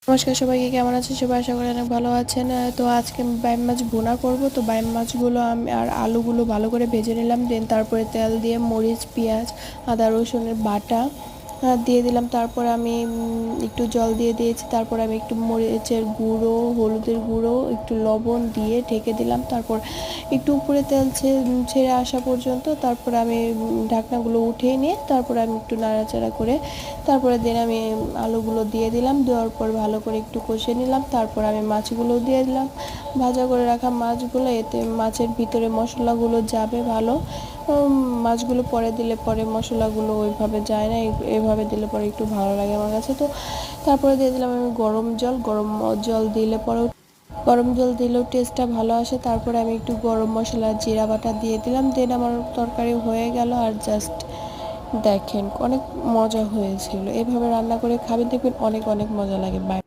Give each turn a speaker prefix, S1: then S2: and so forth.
S1: নমস্কার সবাইকে, কেমন আছেন সবাই? আশা করি অনেক ভালো আছেন। তো আজকে আমি বাইম মাছ ভুনা করব। তো বাইম মাছগুলো আমি আর আলুগুলো ভালো করে ভেজে নিলাম। দেন তারপরে তেল দিয়ে মরিচ, পেঁয়াজ, আদা রসুনের বাটা দিয়ে দিলাম। তারপর আমি একটু জল দিয়ে দিয়েছি। তারপর আমি একটু মরিচের গুঁড়ো, হলুদের গুঁড়ো, একটু লবণ দিয়ে ঢেকে দিলাম। তারপর একটু উপরে তেল ছেড়ে আসা পর্যন্ত তারপর আমি ঢাকনাগুলো উঠিয়ে নিয়ে তারপর আমি একটু নাড়াচাড়া করে তারপরে দেন আমি আলুগুলো দিয়ে দিলাম। দেওয়ার পর ভালো করে একটু কষে নিলাম। তারপর আমি মাছগুলো দিয়ে দিলাম, ভাজা করে রাখা মাছগুলো। এতে মাছের ভিতরে মশলাগুলো যাবে ভালো। মাছগুলো পরে দিলে পরে মশলাগুলো ওইভাবে যায় না, এভাবে দিলে পরে একটু ভালো লাগে আমার কাছে। তো তারপরে দিয়ে দিলাম আমি গরম জল। গরম জল দিলেও টেস্টটা ভালো আসে। তারপরে আমি একটু গরম মশলা, জিরা বাটা দিয়ে দিলাম। দেন আমার তরকারি হয়ে গেল। আর জাস্ট দেখেন, অনেক মজা হয়েছিল। এভাবে রান্না করে খাবেন, দেখবেন অনেক অনেক মজা লাগে। বাই।